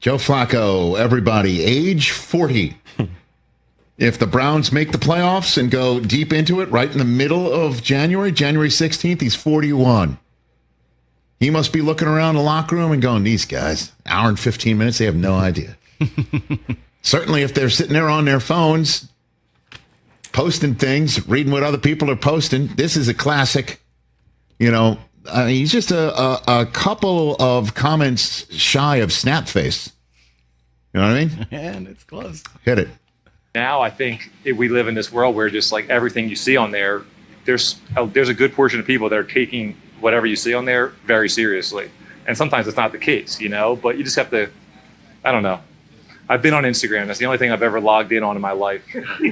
Joe Flacco, everybody, age 40. If the Browns make the playoffs and go deep into it right in the middle of January 16th, he's 41. He must be looking around the locker room and going, these guys, hour and 15 minutes, they have no idea. Certainly if they're sitting there on their phones, posting things, reading what other people are posting, this is a classic. He's just a couple of comments shy of snap face. You know what I mean? And it's close. Hit it. Now I think we live in this world where just like everything you see on there, there's a good portion of people that are taking whatever you see on there very seriously. And sometimes it's not the case, but you just have to, I don't know. I've been on Instagram. That's the only thing I've ever logged in on in my life.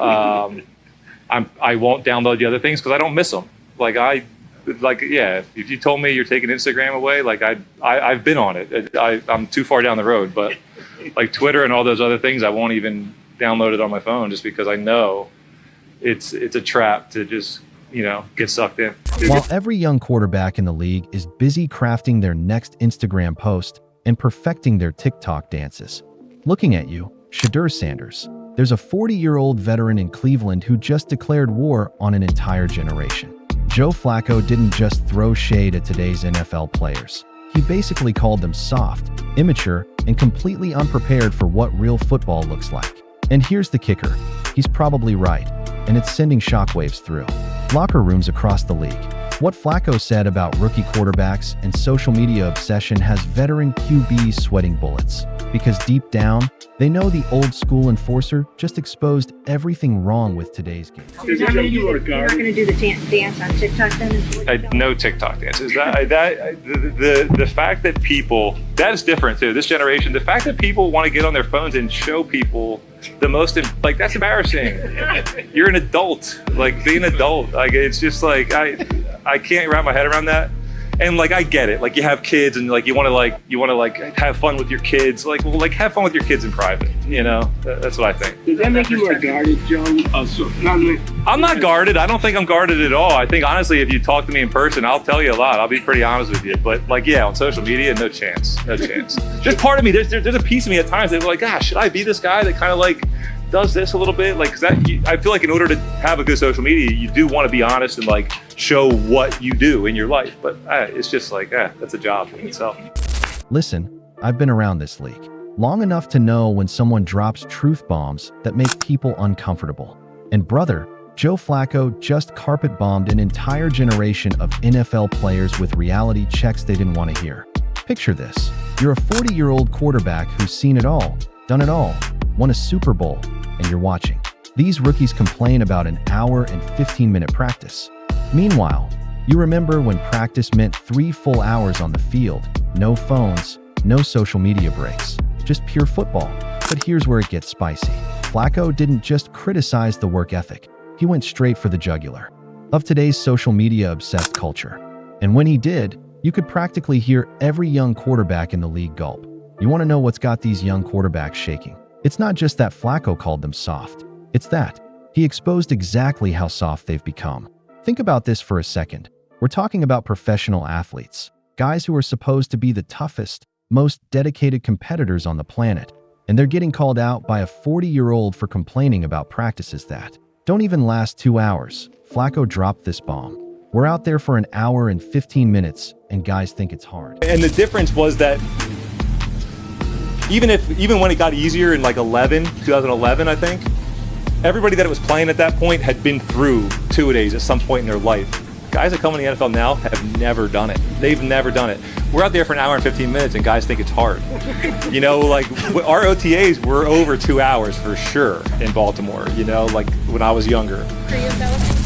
I won't download the other things because I don't miss them. If you told me you're taking Instagram away, I've been on it. I'm too far down the road, but like Twitter and all those other things, I won't even download it on my phone just because I know it's a trap to just, get sucked in. While every young quarterback in the league is busy crafting their next Instagram post and perfecting their TikTok dances. Looking at you, Shedeur Sanders. There's a 40-year-old veteran in Cleveland who just declared war on an entire generation. Joe Flacco didn't just throw shade at today's NFL players. He basically called them soft, immature, and completely unprepared for what real football looks like. And here's the kicker. He's probably right, and it's sending shockwaves through locker rooms across the league. What Flacco said about rookie quarterbacks and social media obsession has veteran QBs sweating bullets, because deep down, they know the old school enforcer just exposed everything wrong with today's game. You're not going to do the dance on TikTok then? No TikTok dances. The fact that people, that is different too. This generation, the fact that people want to get on their phones and show people the most, that's embarrassing. You're an adult, be an adult. It's just I can't wrap my head around that. And I get it. You have kids and you want to have fun with your kids. Have fun with your kids in private. That's what I think. Does that make you more guarded, Joe? I'm not guarded. I don't think I'm guarded at all. I think honestly, if you talk to me in person, I'll tell you a lot. I'll be pretty honest with you. But on social media, no chance. No chance. Just part of me. There's a piece of me at times that's gosh, should I be this guy that kind of does this a little bit? I feel like in order to have a good social media, you do want to be honest and show what you do in your life. But it's just that's a job in itself. Listen, I've been around this league long enough to know when someone drops truth bombs that make people uncomfortable. And brother, Joe Flacco just carpet bombed an entire generation of NFL players with reality checks they didn't want to hear. Picture this. You're a 40-year-old quarterback who's seen it all, done it all, won a Super Bowl, and you're watching. These rookies complain about an hour and 15-minute practice. Meanwhile, you remember when practice meant 3 full hours on the field, no phones, no social media breaks, just pure football. But here's where it gets spicy. Flacco didn't just criticize the work ethic. He went straight for the jugular of today's social media-obsessed culture. And when he did, you could practically hear every young quarterback in the league gulp. You want to know what's got these young quarterbacks shaking? It's not just that Flacco called them soft. It's that he exposed exactly how soft they've become. Think about this for a second. We're talking about professional athletes, guys who are supposed to be the toughest, most dedicated competitors on the planet, and they're getting called out by a 40-year-old for complaining about practices that don't even last 2 hours. Flacco dropped this bomb. We're out there for an hour and 15 minutes, and guys think it's hard. And the difference was that even when it got easier in 2011, I think, everybody that was playing at that point had been through two-a-days at some point in their life. Guys that come in the NFL now have never done it. They've never done it. We're out there for an hour and 15 minutes and guys think it's hard. Our OTAs were over 2 hours for sure in Baltimore, when I was younger.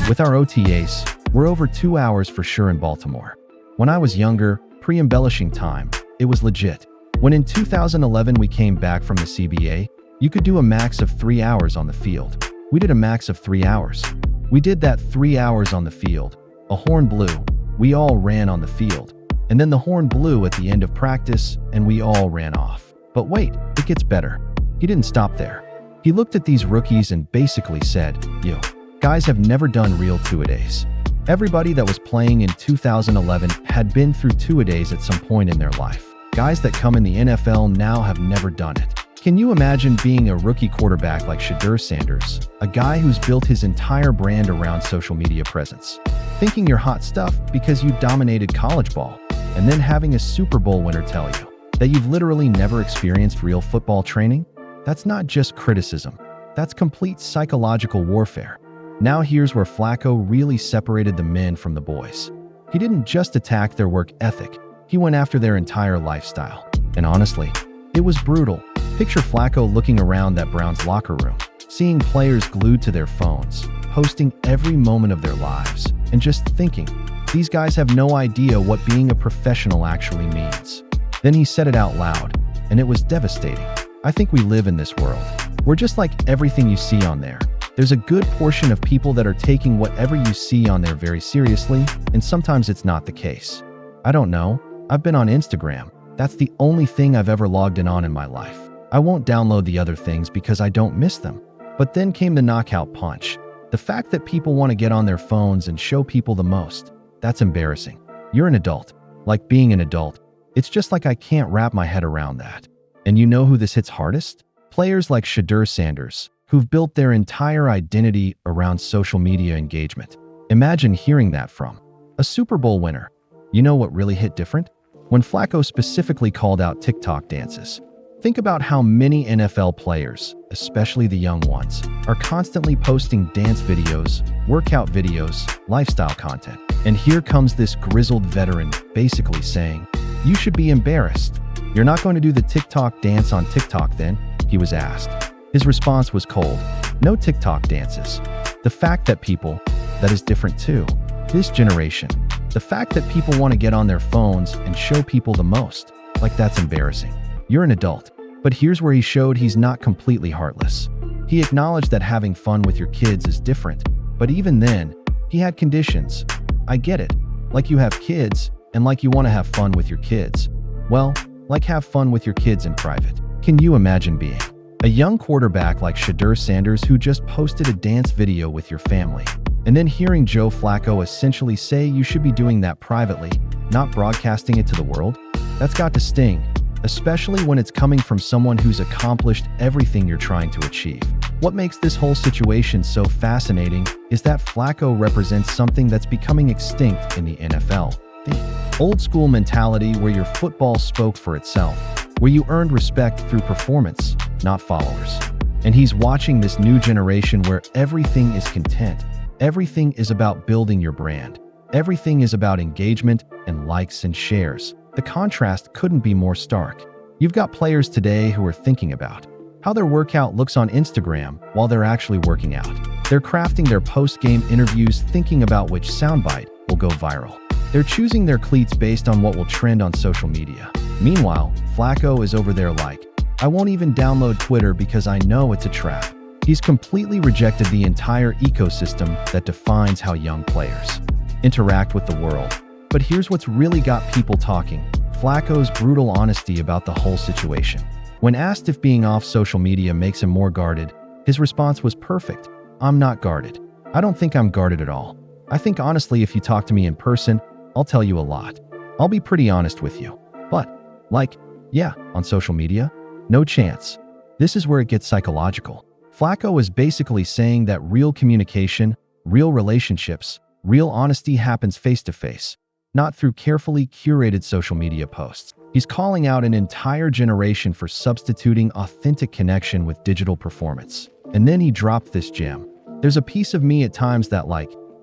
With our OTAs, we're over 2 hours for sure in Baltimore. When I was younger, pre-embellishing time, it was legit. When in 2011 we came back from the CBA, you could do a max of 3 hours on the field. We did a max of 3 hours. We did that 3 hours on the field. A horn blew. We all ran on the field. And then the horn blew at the end of practice, and we all ran off. But wait, it gets better. He didn't stop there. He looked at these rookies and basically said, "You guys have never done real two-a-days." Everybody that was playing in 2011 had been through two-a-days at some point in their life. Guys that come in the NFL now have never done it. Can you imagine being a rookie quarterback like Shedeur Sanders, a guy who's built his entire brand around social media presence, thinking you're hot stuff because you dominated college ball, and then having a Super Bowl winner tell you that you've literally never experienced real football training? That's not just criticism. That's complete psychological warfare. Now here's where Flacco really separated the men from the boys. He didn't just attack their work ethic, he went after their entire lifestyle. And honestly, it was brutal. Picture Flacco looking around that Browns locker room, seeing players glued to their phones, posting every moment of their lives, and just thinking, these guys have no idea what being a professional actually means. Then he said it out loud, and it was devastating. I think we live in this world. We're just like everything you see on there. There's a good portion of people that are taking whatever you see on there very seriously, and sometimes it's not the case. I don't know. I've been on Instagram. That's the only thing I've ever logged in my life. I won't download the other things because I don't miss them. But then came the knockout punch. The fact that people want to get on their phones and show people the most. That's embarrassing. You're an adult. Like being an adult. It's just like I can't wrap my head around that. And you know who this hits hardest? Players like Shedeur Sanders, who've built their entire identity around social media engagement. Imagine hearing that from a Super Bowl winner. You know what really hit different? When Flacco specifically called out TikTok dances. Think about how many NFL players, especially the young ones, are constantly posting dance videos, workout videos, lifestyle content. And here comes this grizzled veteran basically saying, "You should be embarrassed. You're not going to do the TikTok dance on TikTok then?" he was asked. His response was cold. No TikTok dances. The fact that people, that is different too. This generation, the fact that people want to get on their phones and show people the most, like that's embarrassing. You're an adult. But here's where he showed he's not completely heartless. He acknowledged that having fun with your kids is different, but even then, he had conditions. I get it. Like you have kids, and like you want to have fun with your kids. Well, like have fun with your kids in private. Can you imagine being a young quarterback like Shedeur Sanders who just posted a dance video with your family, and then hearing Joe Flacco essentially say you should be doing that privately, not broadcasting it to the world? That's got to sting, especially when it's coming from someone who's accomplished everything you're trying to achieve. What makes this whole situation so fascinating is that Flacco represents something that's becoming extinct in the NFL. The old school mentality where your football spoke for itself, where you earned respect through performance, not followers. And he's watching this new generation where everything is content. Everything is about building your brand. Everything is about engagement and likes and shares. The contrast couldn't be more stark. You've got players today who are thinking about how their workout looks on Instagram while they're actually working out. They're crafting their post-game interviews thinking about which soundbite will go viral. They're choosing their cleats based on what will trend on social media. Meanwhile, Flacco is over there like, I won't even download Twitter because I know it's a trap. He's completely rejected the entire ecosystem that defines how young players interact with the world. But here's what's really got people talking. Flacco's brutal honesty about the whole situation. When asked if being off social media makes him more guarded, his response was perfect. I'm not guarded. I don't think I'm guarded at all. I think honestly, if you talk to me in person, I'll tell you a lot. I'll be pretty honest with you. But, on social media? No chance. This is where it gets psychological. Flacco is basically saying that real communication, real relationships, real honesty happens face-to-face, not through carefully curated social media posts. He's calling out an entire generation for substituting authentic connection with digital performance. And then he dropped this gem. There's a piece of me at times that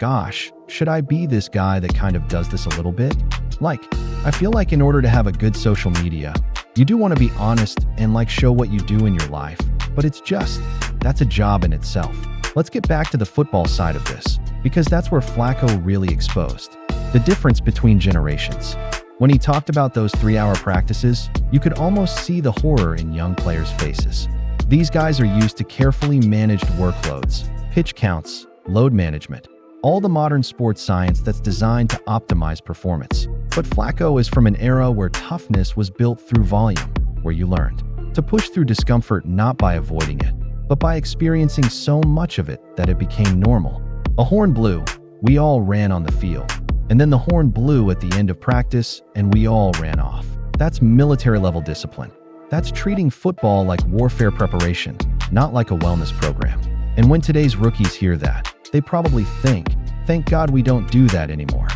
gosh, should I be this guy that kind of does this a little bit? I feel like in order to have a good social media, you do want to be honest and show what you do in your life, but that's a job in itself. Let's get back to the football side of this, because that's where Flacco really exposed the difference between generations. When he talked about those 3-hour practices, you could almost see the horror in young players' faces. These guys are used to carefully managed workloads, pitch counts, load management, all the modern sports science that's designed to optimize performance. But Flacco is from an era where toughness was built through volume, where you learned to push through discomfort not by avoiding it, but by experiencing so much of it that it became normal. A horn blew, we all ran on the field. And then the horn blew at the end of practice, and we all ran off. That's military-level discipline. That's treating football like warfare preparation, not like a wellness program. And when today's rookies hear that, they probably think, thank God we don't do that anymore.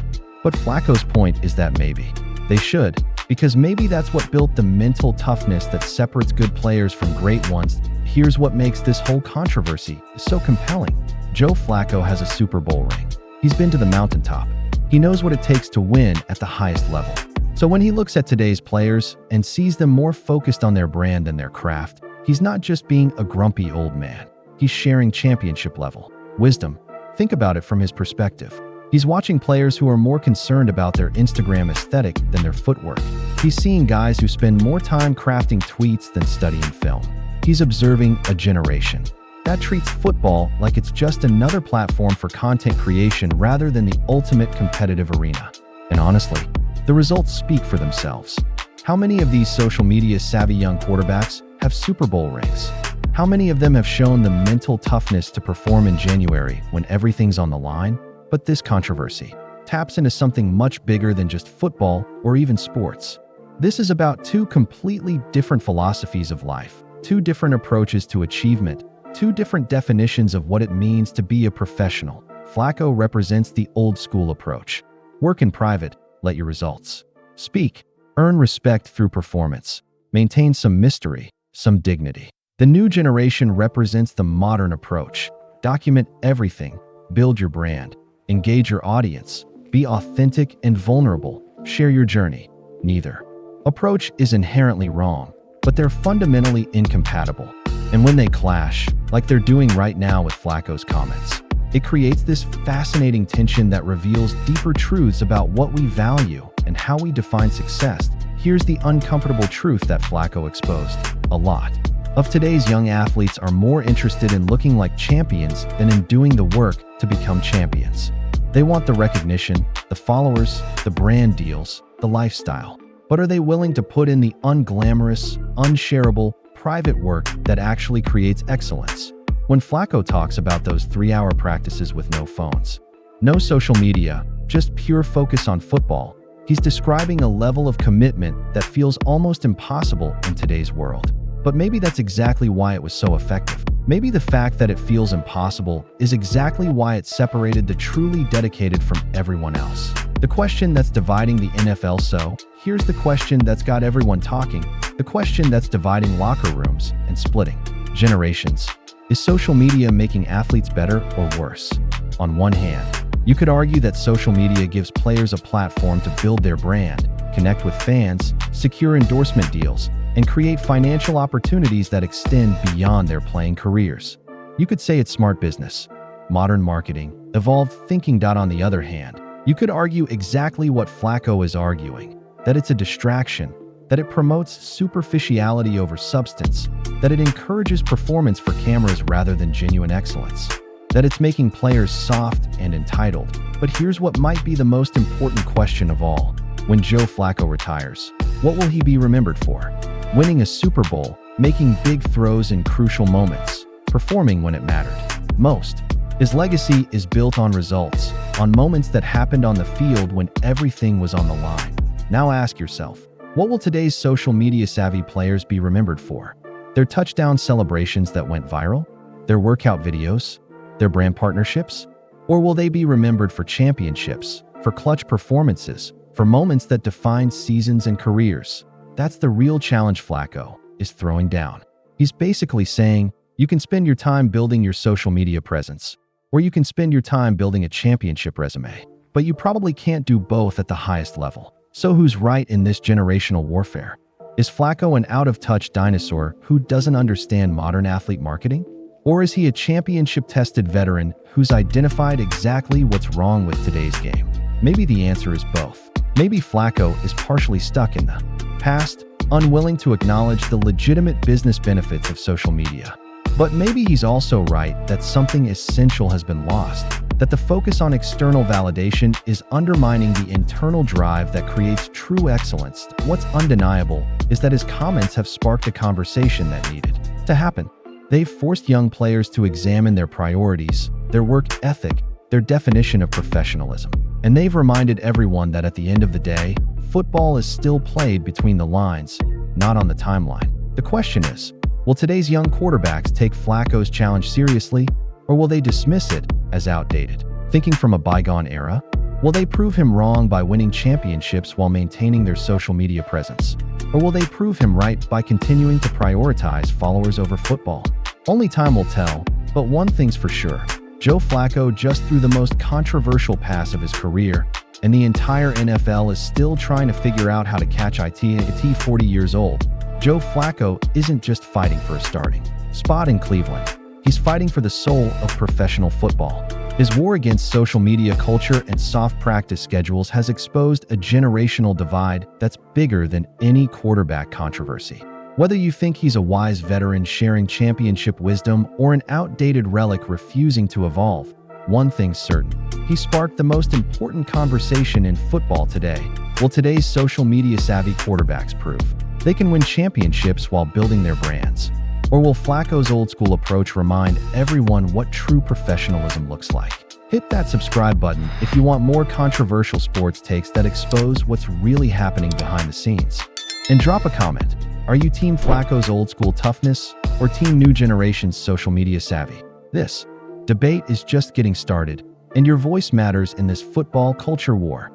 But Flacco's point is that maybe they should, because maybe that's what built the mental toughness that separates good players from great ones. Here's what makes this whole controversy so compelling. Joe Flacco has a Super Bowl ring. He's been to the mountaintop. He knows what it takes to win at the highest level. So when he looks at today's players and sees them more focused on their brand than their craft, he's not just being a grumpy old man. He's sharing championship-level wisdom. Think about it from his perspective. He's watching players who are more concerned about their Instagram aesthetic than their footwork. He's seeing guys who spend more time crafting tweets than studying film. He's observing a generation that treats football like it's just another platform for content creation rather than the ultimate competitive arena. And honestly, the results speak for themselves. How many of these social media savvy young quarterbacks have Super Bowl rings? How many of them have shown the mental toughness to perform in January when everything's on the line? But this controversy taps into something much bigger than just football or even sports. This is about two completely different philosophies of life, two different approaches to achievement, two different definitions of what it means to be a professional. Flacco represents the old school approach. Work in private, let your results speak, earn respect through performance, maintain some mystery, some dignity. The new generation represents the modern approach. Document everything, build your brand, engage your audience, be authentic and vulnerable, share your journey. Neither approach is inherently wrong, but they're fundamentally incompatible. And when they clash, like they're doing right now with Flacco's comments, it creates this fascinating tension that reveals deeper truths about what we value and how we define success. Here's the uncomfortable truth that Flacco exposed. A lot of today's young athletes are more interested in looking like champions than in doing the work to become champions. They want the recognition, the followers, the brand deals, the lifestyle. But are they willing to put in the unglamorous, unshareable, private work that actually creates excellence? When Flacco talks about those 3-hour practices with no phones, no social media, just pure focus on football, he's describing a level of commitment that feels almost impossible in today's world. But maybe that's exactly why it was so effective. Maybe the fact that it feels impossible is exactly why it separated the truly dedicated from everyone else. The question that's dividing the NFL, so here's the question that's got everyone talking, the question that's dividing locker rooms and splitting generations. Is social media making athletes better or worse? On one hand, you could argue that social media gives players a platform to build their brand, connect with fans, secure endorsement deals, and create financial opportunities that extend beyond their playing careers. You could say it's smart business, modern marketing, evolved thinking. On the other hand, you could argue exactly what Flacco is arguing, that it's a distraction, that it promotes superficiality over substance, that it encourages performance for cameras rather than genuine excellence, that it's making players soft and entitled. But here's what might be the most important question of all. When Joe Flacco retires, what will he be remembered for? Winning a Super Bowl, making big throws in crucial moments, performing when it mattered most. His legacy is built on results, on moments that happened on the field when everything was on the line. Now ask yourself, what will today's social media savvy players be remembered for? Their touchdown celebrations that went viral? Their workout videos? Their brand partnerships? Or will they be remembered for championships, for clutch performances, for moments that defined seasons and careers? That's the real challenge Flacco is throwing down. He's basically saying, you can spend your time building your social media presence, or you can spend your time building a championship resume, but you probably can't do both at the highest level. So who's right in this generational warfare? Is Flacco an out-of-touch dinosaur who doesn't understand modern athlete marketing? Or is he a championship-tested veteran who's identified exactly what's wrong with today's game? Maybe the answer is both. Maybe Flacco is partially stuck in the past, unwilling to acknowledge the legitimate business benefits of social media. But maybe he's also right that something essential has been lost, that the focus on external validation is undermining the internal drive that creates true excellence. What's undeniable is that his comments have sparked a conversation that needed to happen. They've forced young players to examine their priorities, their work ethic, their definition of professionalism. And they've reminded everyone that at the end of the day, football is still played between the lines, not on the timeline. The question is, will today's young quarterbacks take Flacco's challenge seriously, or will they dismiss it as outdated? Thinking from a bygone era? Will they prove him wrong by winning championships while maintaining their social media presence? Or will they prove him right by continuing to prioritize followers over football? Only time will tell, but one thing's for sure. Joe Flacco just threw the most controversial pass of his career, and the entire NFL is still trying to figure out how to catch it at 40 years old. Joe Flacco isn't just fighting for a starting spot in Cleveland. He's fighting for the soul of professional football. His war against social media culture and soft practice schedules has exposed a generational divide that's bigger than any quarterback controversy. Whether you think he's a wise veteran sharing championship wisdom or an outdated relic refusing to evolve, one thing's certain: he sparked the most important conversation in football today. Will today's social media savvy quarterbacks prove they can win championships while building their brands? Or will Flacco's old school approach remind everyone what true professionalism looks like? Hit that subscribe button if you want more controversial sports takes that expose what's really happening behind the scenes. And drop a comment. Are you Team Flacco's old school toughness or Team New Generation's social media savvy? This debate is just getting started, and your voice matters in this football culture war.